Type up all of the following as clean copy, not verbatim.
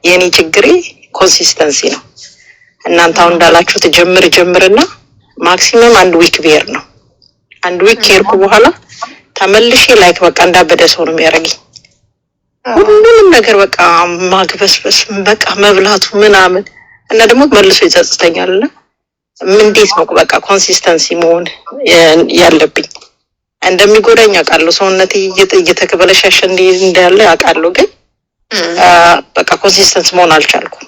የኔ ችግሬ ኮንሲስተንሲ ነው። እናንተ አሁን እንዳላችሁት ጀምርና ማክሲመም አንድ ዊክ ብሄር ነው። አንድ ዊክ ከሄድኩ በኋላ ተመልሼ ላይክ በቃ እንዳበደ ሰው ነው የሚያደርገኝ። ሁሉንም ነገር በቃ ማግበስበስ በቃ መብላቱ ምናምን እና ደግሞ መልሶ ይጸጽተኛልና እንዴት ነው በቃ ኮንሲስተንሲ መሆን ያለብኝ? እንደሚጎዳኝ አውቃለሁ። ሰውነቴ እየተከበለሻሸ እንዳለ አውቃለሁ። ግን በቃ ኮንሲስተንስ መሆን አልቻልኩም።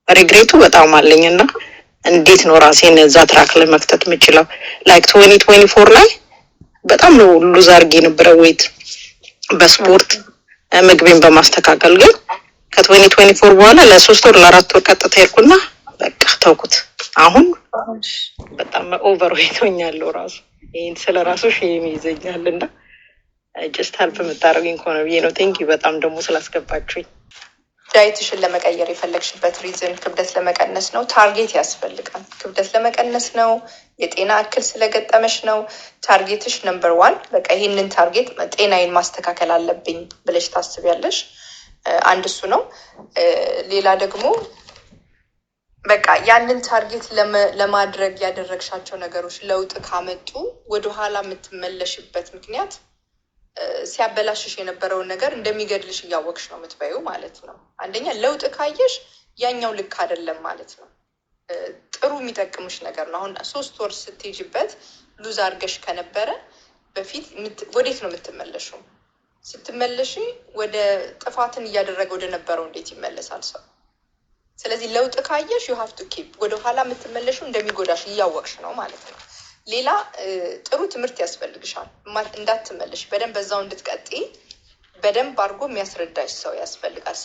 ሪግሬቱ በጣም አለኝና እንዴት ነው ራሴን እዛ ትራክ ላይ መክተት የምችለው? ላይክ 2024 ላይ በጣም ነው ሉዝ አድርጌ የነበረ ዌይት በስፖርት ምግቤን በማስተካከል። ግን ከ2024 በኋላ ለ3 ወር ለ4 ወር ቀጥታ ሄድኩና በቃ ተውኩት። አሁን በጣም ኦቨር ዌይት ሆኛለሁ። ራሱ ይሄን ስለራሱ ሼም ይዘኛልና ጀስት ሄልፕ የምታደርጉኝ ከሆነ ብዬ ነው። ቴንኪው በጣም ደግሞ ስላስገባችሁኝ። ዳይትሽን ለመቀየር የፈለግሽበት ሪዝን ክብደት ለመቀነስ ነው? ታርጌት ያስፈልጋል። ክብደት ለመቀነስ ነው? የጤና እክል ስለገጠመሽ ነው? ታርጌትሽ ነምበር 1 በቃ ይህንን ታርጌት ጤናዬን ማስተካከል አለብኝ ብለሽ ታስቢያለሽ። አንድ እሱ ነው። ሌላ ደግሞ በቃ ያንን ታርጌት ለማድረግ ያደረግሻቸው ነገሮች ለውጥ ካመጡ ወደኋላ የምትመለሽበት ምክንያት ሲያበላሽሽ የነበረውን ነገር እንደሚገድልሽ እያወቅሽ ነው የምትበይው ማለት ነው። አንደኛ ለውጥ ካየሽ ያኛው ልክ አይደለም ማለት ነው። ጥሩ የሚጠቅምሽ ነገር ነው። አሁን 3 ወር ስትሄጂበት ሉዝ አድርገሽ ከነበረ በፊት ወዴት ነው የምትመለሽው? ስትመለሽ ወደ ጥፋትን እያደረገ ወደ ነበረው እንዴት ይመለሳል ሰው? ስለዚህ ለውጥ ካየሽ ዩ ሃቭ ቱ ኪፕ ወደ ኋላ የምትመለሽው እንደሚጎዳሽ እያወቅሽ ነው ማለት ነው። ሌላ ጥሩ ትምህርት ያስፈልግሻል። እንዳትመለሽ በደንብ በዛው እንድትቀጥይ በደንብ አድርጎ የሚያስረዳሽ ሰው ያስፈልጋል።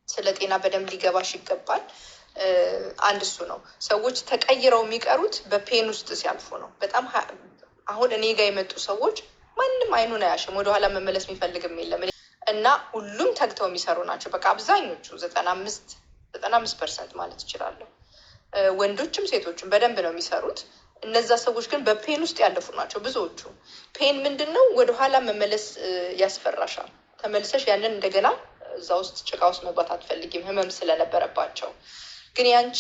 ስለ ጤና በደንብ ሊገባሽ ይገባል። አንድ እሱ ነው። ሰዎች ተቀይረው የሚቀሩት በፔን ውስጥ ሲያልፉ ነው። በጣም አሁን እኔ ጋር የመጡ ሰዎች ማንም አይኑን አያሽም፣ ወደኋላ መመለስ የሚፈልግም የለም እና ሁሉም ተግተው የሚሰሩ ናቸው። በቃ አብዛኞቹ 95% ማለት ይችላለሁ። ወንዶችም ሴቶችም በደንብ ነው የሚሰሩት። እነዛ ሰዎች ግን በፔን ውስጥ ያለፉ ናቸው ብዙዎቹ። ፔን ምንድን ነው? ወደኋላ መመለስ ያስፈራሻል። ተመልሰሽ ያንን እንደገና እዛ ውስጥ ጭቃ ውስጥ መግባት አትፈልጊም፣ ህመም ስለነበረባቸው። ግን ያንቺ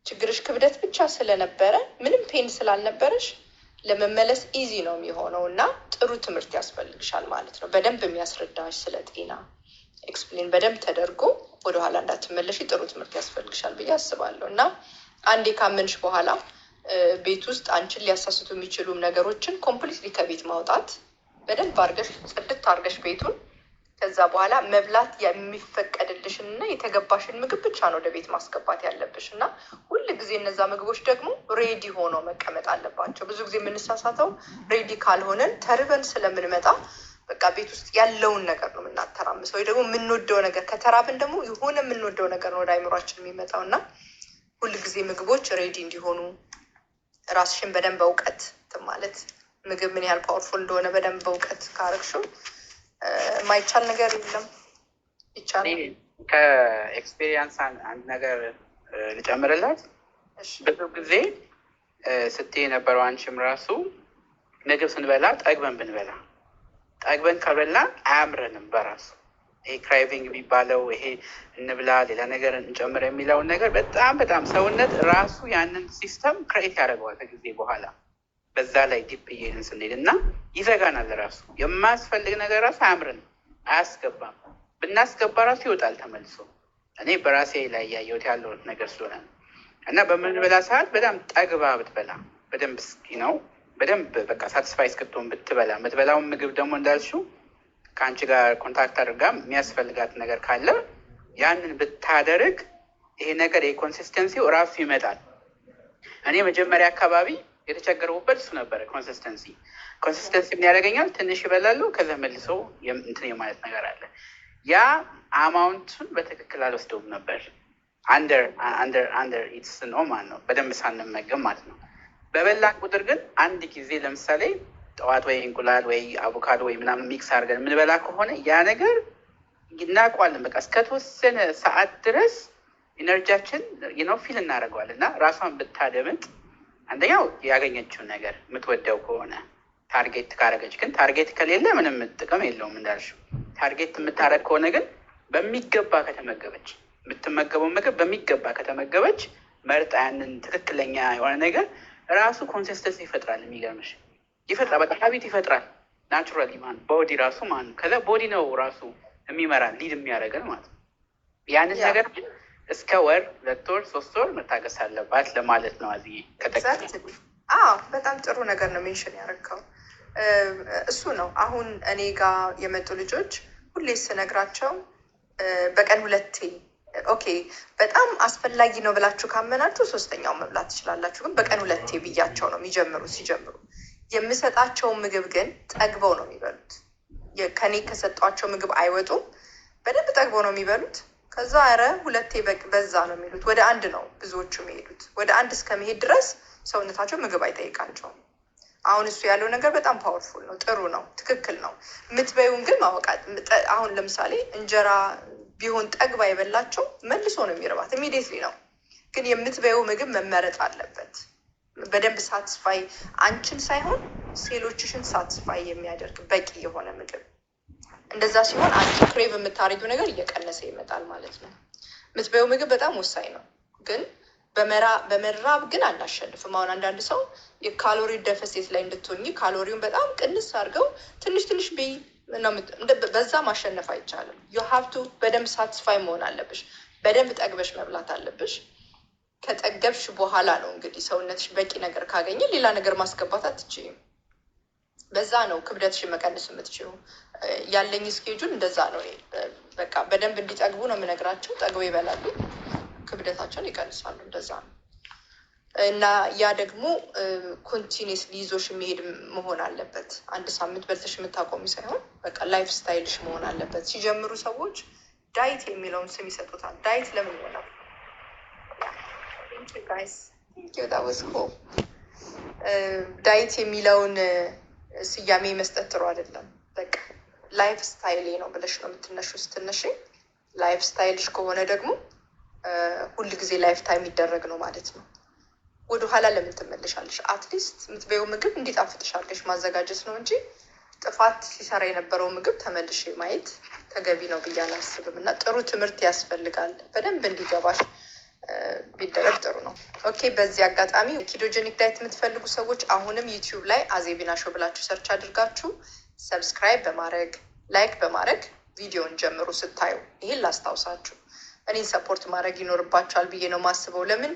ችግርሽ ክብደት ብቻ ስለነበረ ምንም ፔን ስላልነበረሽ ለመመለስ ኢዚ ነው የሚሆነው እና ጥሩ ትምህርት ያስፈልግሻል ማለት ነው። በደንብ የሚያስረዳሽ ስለ ጤና ኤክስፕሌን በደንብ ተደርጎ ወደኋላ እንዳትመለሽ ጥሩ ትምህርት ያስፈልግሻል ብዬ አስባለሁ። እና አንዴ ካመንሽ በኋላ ቤት ውስጥ አንቺን ሊያሳስቱ የሚችሉ ነገሮችን ኮምፕሊትሊ ከቤት ማውጣት፣ በደንብ አድርገሽ ጽድት አድርገሽ ቤቱን። ከዛ በኋላ መብላት የሚፈቀድልሽን እና የተገባሽን ምግብ ብቻ ነው ወደ ቤት ማስገባት ያለብሽ እና ሁል ጊዜ እነዛ ምግቦች ደግሞ ሬዲ ሆኖ መቀመጥ አለባቸው። ብዙ ጊዜ የምንሳሳተው ሬዲ ካልሆነን ተርበን ስለምንመጣ በቃ ቤት ውስጥ ያለውን ነገር ነው የምናተራምሰው። ወይ ደግሞ የምንወደው ነገር ከተራብን ደግሞ የሆነ የምንወደው ነገር ነው ወደ አይምሯችን የሚመጣው እና ሁል ጊዜ ምግቦች ሬዲ እንዲሆኑ ራስሽን በደንብ እውቀት ማለት ምግብ ምን ያህል ፓወርፉል እንደሆነ በደንብ እውቀት ካረግሽው ማይቻል ነገር የለም፣ ይቻላል። ከኤክስፔሪየንስ አንድ ነገር ልጨምርላት። ብዙ ጊዜ ስትይ የነበረው አንቺም ራሱ ምግብ ስንበላ ጠግበን ከበላ አያምረንም በራሱ። ይሄ ክራይቪንግ የሚባለው ይሄ እንብላ ሌላ ነገር እንጨምር የሚለውን ነገር በጣም ሰውነት ራሱ ያንን ሲስተም ክሬት ያደርገዋል ከጊዜ በኋላ። በዛ ላይ ዲፕ እየሄድን ስንሄድ እና ይዘጋናል። ራሱ የማያስፈልግ ነገር ራሱ አያምረንም፣ አያስገባም። ብናስገባ ራሱ ይወጣል ተመልሶ። እኔ በራሴ ላይ ያየሁት ያለውን ነገር ስለሆነ እና በምንበላ ሰዓት በጣም ጠግባ ብትበላ በደንብ ነው በደንብ በቃ ሳትስፋይ እስክትሆን ብትበላ የምትበላውን ምግብ ደግሞ እንዳልሽው ከአንቺ ጋር ኮንታክት አድርጋ የሚያስፈልጋት ነገር ካለ ያንን ብታደርግ ይሄ ነገር የኮንሲስተንሲው ራሱ ይመጣል። እኔ መጀመሪያ አካባቢ የተቸገረውበት እሱ ነበረ። ኮንሲስተንሲ ምን ያደርገኛል? ትንሽ ይበላሉ፣ ከዛ መልሶ እንትን የማለት ነገር አለ። ያ አማውንቱን በትክክል አልወስደውም ነበር። አንደር ኢትስ ነው ማለት ነው፣ በደንብ ሳንመገብ ማለት ነው። በበላን ቁጥር ግን አንድ ጊዜ ለምሳሌ ጠዋት ወይ እንቁላል ወይ አቮካዶ ወይ ምናምን ሚክስ አድርገን የምንበላ ከሆነ ያ ነገር እናውቀዋለን። በቃ እስከተወሰነ ሰዓት ድረስ ኢነርጂያችን ፊል እናደርገዋለን። እና ራሷን ብታደምጥ አንደኛው ያገኘችውን ነገር የምትወደው ከሆነ ታርጌት ካረገች፣ ግን ታርጌት ከሌለ ምንም ጥቅም የለውም እንዳልሽው። ታርጌት የምታረግ ከሆነ ግን በሚገባ ከተመገበች የምትመገበው ምግብ በሚገባ ከተመገበች መርጣ ያንን ትክክለኛ የሆነ ነገር ራሱ ኮንሲስተንስ ይፈጥራል። የሚገርምሽ ይፈጥራል፣ በቃ ሀቢት ይፈጥራል። ናቹራሊ ማን ቦዲ ራሱ ማን ከዛ ቦዲ ነው ራሱ የሚመራል ሊድ የሚያደርገን ማለት ነው። ያንን ነገር እስከ ወር 2 ወር 3 ወር መታገስ አለባት ለማለት ነው። አዚ በጣም ጥሩ ነገር ነው ሜንሽን ያደረገው እሱ ነው። አሁን እኔ ጋር የመጡ ልጆች ሁሌ ስነግራቸው በቀን 2 ኦኬ በጣም አስፈላጊ ነው ብላችሁ ካመናችሁ 3ኛው መብላት ትችላላችሁ። ግን በቀን 2 ብያቸው ነው ሲጀምሩ የምሰጣቸውን ምግብ ግን ጠግበው ነው የሚበሉት። ከኔ ከሰጧቸው ምግብ አይወጡም፣ በደንብ ጠግበው ነው የሚበሉት። ከዛ ኧረ 2 በዛ ነው የሚሉት። ወደ 1 ነው ብዙዎቹ የሚሄዱት። ወደ 1 እስከመሄድ ድረስ ሰውነታቸው ምግብ አይጠይቃቸውም። አሁን እሱ ያለው ነገር በጣም ፓወርፉል ነው፣ ጥሩ ነው፣ ትክክል ነው። የምትበዩን ግን ማወቃት። አሁን ለምሳሌ እንጀራ ቢሆን ጠግባ የበላቸው መልሶ ነው የሚርባት፣ ኢሚዲየትሊ ነው። ግን የምትበዩ ምግብ መመረጥ አለበት በደንብ ሳትስፋይ፣ አንቺን ሳይሆን ሴሎችሽን ሳትስፋይ የሚያደርግ በቂ የሆነ ምግብ። እንደዛ ሲሆን አንቺ ክሬቭ የምታደርጊው ነገር እየቀነሰ ይመጣል ማለት ነው። የምትበዩ ምግብ በጣም ወሳኝ ነው፣ ግን በመራብ ግን አናሸንፍም። አሁን አንዳንድ ሰው የካሎሪ ደፈሴት ላይ እንድትሆኝ ካሎሪውን በጣም ቅንስ አድርገው ትንሽ ብይ በዛ ማሸነፍ አይቻልም። ዩሀብቱ በደንብ ሳትስፋይ መሆን አለብሽ። በደንብ ጠግበሽ መብላት አለብሽ። ከጠገብሽ በኋላ ነው እንግዲህ ሰውነትሽ በቂ ነገር ካገኘ ሌላ ነገር ማስገባት አትችይም። በዛ ነው ክብደትሽን መቀነስ የምትችይው። ያለኝ ስኬጁል እንደዛ ነው። በቃ በደንብ እንዲጠግቡ ነው የምነግራቸው። ጠግበው ይበላሉ፣ ክብደታቸውን ይቀንሳሉ። እንደዛ ነው። እና ያ ደግሞ ኮንቲኒስ ሊይዞሽ የሚሄድ መሆን አለበት። 1 ሳምንት በልተሽ የምታቆሚ ሳይሆን በቃ ላይፍ ስታይልሽ መሆን አለበት። ሲጀምሩ ሰዎች ዳይት የሚለውን ስም ይሰጡታል። ዳይት ለምን ይሆናል? ዳይት የሚለውን ስያሜ መስጠት ጥሩ አይደለም። በቃ ላይፍ ስታይሌ ነው ብለሽ ነው የምትነሹ። ስትነሽ ላይፍ ስታይልሽ ከሆነ ደግሞ ሁል ጊዜ ላይፍ ታይም የሚደረግ ነው ማለት ነው። ወደኋላ ለምን ትመለሻለሽ? አትሊስት የምትበይው ምግብ እንዲጣፍጥሽ አድርገሽ ማዘጋጀት ነው እንጂ ጥፋት ሲሰራ የነበረው ምግብ ተመልሼ ማየት ተገቢ ነው ብዬ አላስብም። እና ጥሩ ትምህርት ያስፈልጋል። በደንብ እንዲገባሽ ቢደረግ ጥሩ ነው። ኦኬ። በዚህ አጋጣሚ ኪቶጀኒክ ዳይት የምትፈልጉ ሰዎች አሁንም ዩቲዩብ ላይ አዜቢና ሾው ብላችሁ ሰርች አድርጋችሁ ሰብስክራይብ በማድረግ ላይክ በማድረግ ቪዲዮን ጀምሩ። ስታዩ ይህን ላስታውሳችሁ፣ እኔን ሰፖርት ማድረግ ይኖርባችኋል ብዬ ነው ማስበው። ለምን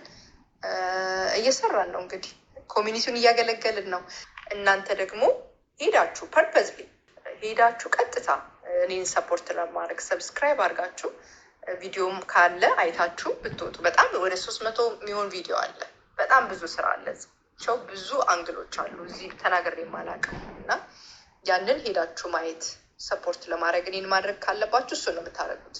እየሰራን ነው እንግዲህ ኮሚኒቲውን እያገለገልን ነው። እናንተ ደግሞ ሄዳችሁ ፐርፐዝሊ ሄዳችሁ ቀጥታ እኔን ሰፖርት ለማድረግ ሰብስክራይብ አድርጋችሁ ቪዲዮም ካለ አይታችሁ ብትወጡ። በጣም ወደ 300 የሚሆን ቪዲዮ አለ። በጣም ብዙ ስራ አለ። ቸው ብዙ አንግሎች አሉ እዚህ ተናግሬ የማላውቀው እና ያንን ሄዳችሁ ማየት ሰፖርት ለማድረግ እኔን ማድረግ ካለባችሁ እሱ ነው የምታደርጉት።